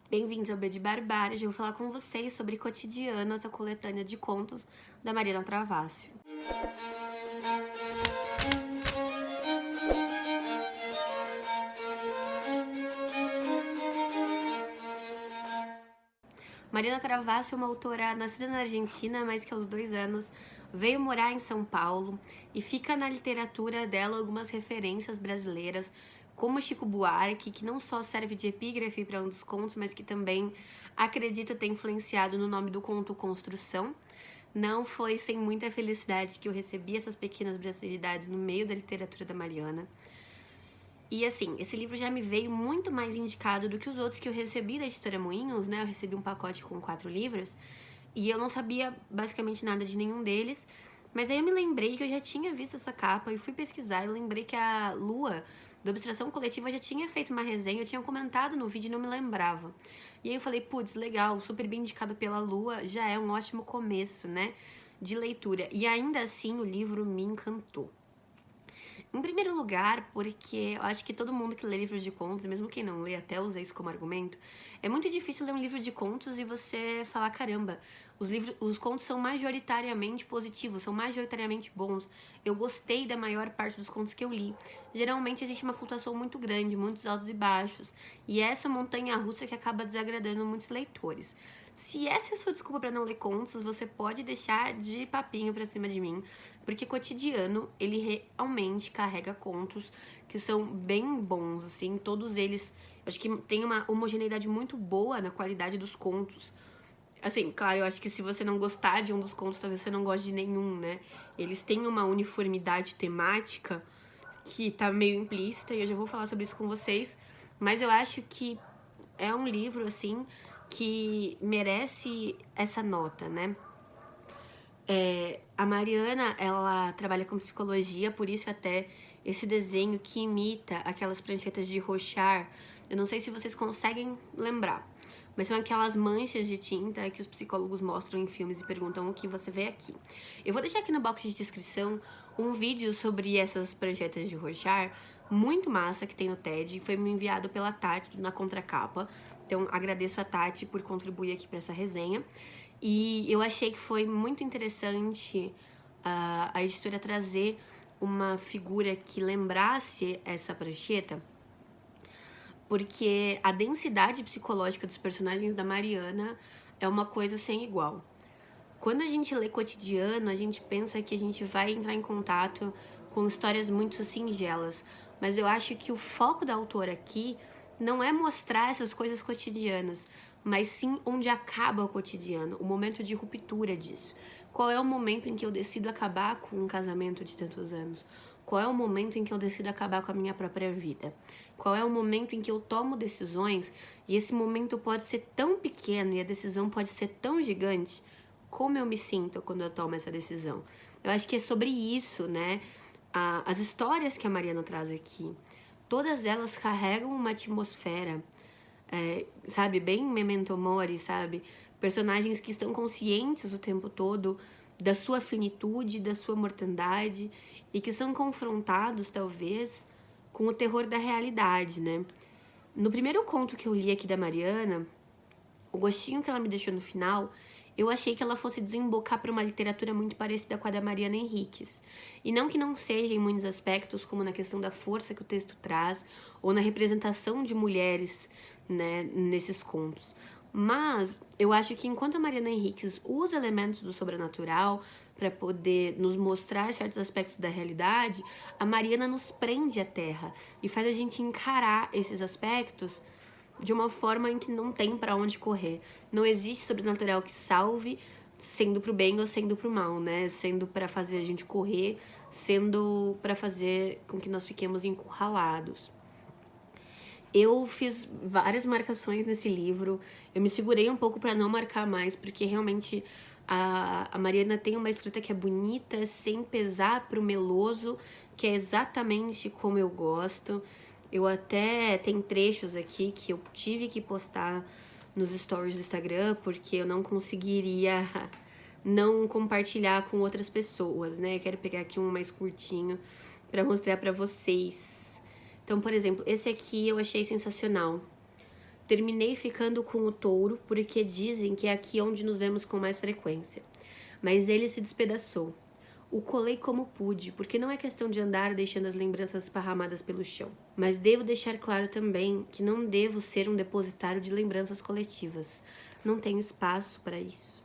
Bem-vindos ao B de Barbárie. Hoje eu vou falar com vocês sobre Cotidiano, essa coletânea de contos da Mariana Travassos. Mariana Travassos é uma autora nascida na Argentina, mas que aos 2 anos veio morar em São Paulo e fica na literatura dela algumas referências brasileiras, como Chico Buarque, que não só serve de epígrafe para um dos contos, mas que também acredito ter influenciado no nome do conto Construção. Não foi sem muita felicidade que eu recebi essas pequenas brasilidades no meio da literatura da Mariana. E assim, esse livro já me veio muito mais indicado do que os outros que eu recebi da editora Moinhos, né? Eu recebi um pacote com 4 livros e eu não sabia basicamente nada de nenhum deles. Mas aí eu me lembrei que eu já tinha visto essa capa e fui pesquisar e lembrei que a Lua, da Abstração Coletiva, já tinha feito uma resenha, eu tinha comentado no vídeo e não me lembrava. E aí eu falei, putz, legal, super bem indicado pela Lua, já é um ótimo começo, né, de leitura. E ainda assim o livro me encantou. Em primeiro lugar, porque eu acho que todo mundo que lê livros de contos, mesmo quem não lê, até usei isso como argumento, é muito difícil ler um livro de contos e você falar, caramba, os contos são majoritariamente positivos, são majoritariamente bons. Eu gostei da maior parte dos contos que eu li. Geralmente existe uma flutuação muito grande, muitos altos e baixos, e é essa montanha-russa que acaba desagradando muitos leitores. Se essa é a sua desculpa pra não ler contos, você pode deixar de papinho pra cima de mim, porque Cotidiano, ele realmente carrega contos que são bem bons, assim, todos eles, acho que tem uma homogeneidade muito boa na qualidade dos contos. Assim, claro, eu acho que se você não gostar de um dos contos, talvez você não goste de nenhum, né? Eles têm uma uniformidade temática que tá meio implícita, e eu já vou falar sobre isso com vocês, mas eu acho que é um livro, assim, que merece essa nota, né? A Mariana, ela trabalha com psicologia, por isso até esse desenho que imita aquelas pranchetas de Rorschach. Eu não sei se vocês conseguem lembrar, mas são aquelas manchas de tinta que os psicólogos mostram em filmes e perguntam o que você vê aqui. Eu vou deixar aqui no box de descrição um vídeo sobre essas pranchetas de Rorschach, muito massa, que tem no TED, foi me enviado pela Tati na contracapa. Então agradeço a Tati por contribuir aqui para essa resenha. E eu achei que foi muito interessante a editora trazer uma figura que lembrasse essa prancheta, porque a densidade psicológica dos personagens da Mariana é uma coisa sem igual. Quando a gente lê Cotidiano, a gente pensa que a gente vai entrar em contato com histórias muito singelas, mas eu acho que o foco da autora aqui não é mostrar essas coisas cotidianas, mas sim onde acaba o cotidiano, o momento de ruptura disso. Qual é o momento em que eu decido acabar com um casamento de tantos anos? Qual é o momento em que eu decido acabar com a minha própria vida? Qual é o momento em que eu tomo decisões e esse momento pode ser tão pequeno e a decisão pode ser tão gigante? Como eu me sinto quando eu tomo essa decisão? Eu acho que é sobre isso, né? As histórias que a Mariana traz aqui, todas elas carregam uma atmosfera, sabe, bem Memento Mori, sabe? Personagens que estão conscientes o tempo todo da sua finitude, da sua mortandade e que são confrontados, talvez, com o terror da realidade, né? No primeiro conto que eu li aqui da Mariana, o gostinho que ela me deixou no final, eu achei que ela fosse desembocar para uma literatura muito parecida com a da Mariana Henriques. E não que não seja em muitos aspectos, como na questão da força que o texto traz, ou na representação de mulheres, né, nesses contos. Mas eu acho que enquanto a Mariana Henriques usa elementos do sobrenatural para poder nos mostrar certos aspectos da realidade, a Mariana nos prende à terra e faz a gente encarar esses aspectos de uma forma em que não tem pra onde correr. Não existe sobrenatural que salve, sendo pro bem ou sendo pro mal, né? Sendo pra fazer a gente correr, sendo pra fazer com que nós fiquemos encurralados. Eu fiz várias marcações nesse livro, eu me segurei um pouco pra não marcar mais, porque realmente a Mariana tem uma escrita que é bonita, sem pesar pro meloso, que é exatamente como eu gosto. Eu até tem trechos aqui que eu tive que postar nos stories do Instagram, porque eu não conseguiria não compartilhar com outras pessoas, né? Quero pegar aqui um mais curtinho pra mostrar pra vocês. Então, por exemplo, esse aqui eu achei sensacional. Terminei ficando com o touro, porque dizem que é aqui onde nos vemos com mais frequência. Mas ele se despedaçou. O colei como pude, porque não é questão de andar deixando as lembranças esparramadas pelo chão. Mas devo deixar claro também que não devo ser um depositário de lembranças coletivas. Não tenho espaço para isso.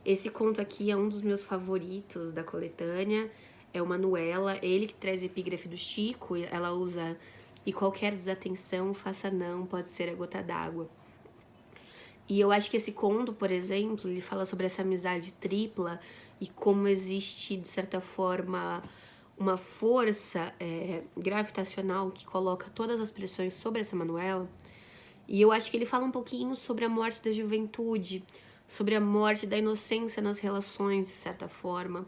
Esse conto aqui é um dos meus favoritos da coletânea. É o Manuela, ele que traz a epígrafe do Chico. Ela usa: e qualquer desatenção, faça não, pode ser a gota d'água. E eu acho que esse conto, por exemplo, ele fala sobre essa amizade tripla e como existe, de certa forma, uma força gravitacional que coloca todas as pressões sobre essa Manuela. E eu acho que ele fala um pouquinho sobre a morte da juventude, sobre a morte da inocência nas relações, de certa forma,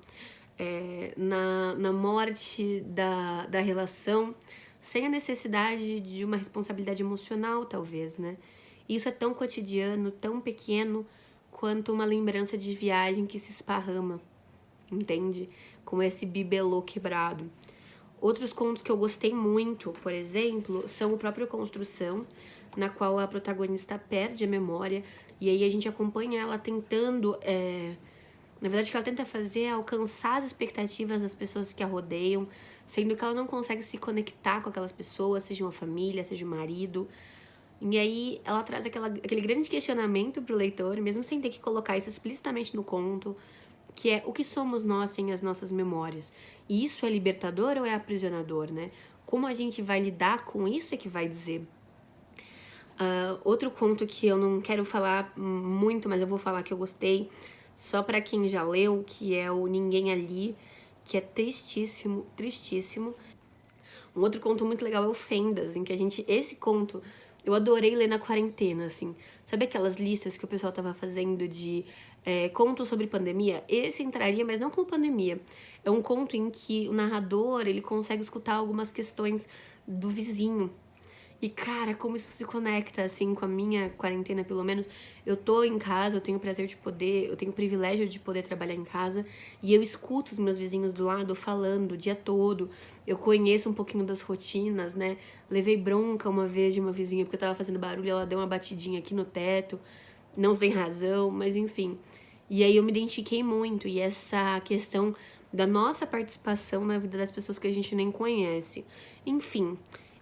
na morte da relação, sem a necessidade de uma responsabilidade emocional, talvez, né? Isso é tão cotidiano, tão pequeno, quanto uma lembrança de viagem que se esparrama, entende? Com esse bibelô quebrado. Outros contos que eu gostei muito, por exemplo, são o próprio Construção, na qual a protagonista perde a memória, e aí a gente acompanha ela tentando... Na verdade, o que ela tenta fazer é alcançar as expectativas das pessoas que a rodeiam, sendo que ela não consegue se conectar com aquelas pessoas, seja uma família, seja um marido. E aí ela traz aquele grande questionamento pro leitor, mesmo sem ter que colocar isso explicitamente no conto, que é: o que somos nós sem as nossas memórias? E isso é libertador ou é aprisionador, né? Como a gente vai lidar com isso é que vai dizer. Outro conto que eu não quero falar muito, mas eu vou falar que eu gostei, só pra quem já leu, que é o Ninguém Ali, que é tristíssimo, tristíssimo. Um outro conto muito legal é o Fendas, em que esse conto eu adorei ler na quarentena, assim. Sabe aquelas listas que o pessoal tava fazendo de contos sobre pandemia? Esse entraria, mas não como pandemia. É um conto em que o narrador, ele consegue escutar algumas questões do vizinho. E, cara, como isso se conecta, assim, com a minha quarentena, pelo menos. Eu tô em casa, eu tenho o privilégio de poder trabalhar em casa, e eu escuto os meus vizinhos do lado falando o dia todo. Eu conheço um pouquinho das rotinas, né? Levei bronca uma vez de uma vizinha porque eu tava fazendo barulho e ela deu uma batidinha aqui no teto, não sem razão, mas enfim. E aí eu me identifiquei muito, e essa questão da nossa participação na vida das pessoas que a gente nem conhece. Enfim,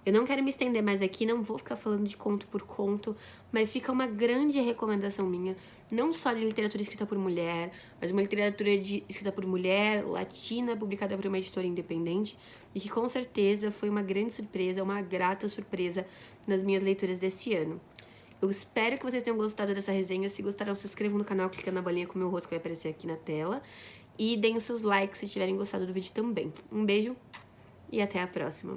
eu não quero me estender mais aqui, não vou ficar falando de conto por conto, mas fica uma grande recomendação minha, não só de literatura escrita por mulher, mas uma literatura escrita por mulher, latina, publicada por uma editora independente, e que com certeza foi uma grande surpresa, uma grata surpresa nas minhas leituras desse ano. Eu espero que vocês tenham gostado dessa resenha. Se gostaram, se inscrevam no canal, clicando na bolinha com o meu rosto que vai aparecer aqui na tela. E deem os seus likes se tiverem gostado do vídeo também. Um beijo e até a próxima.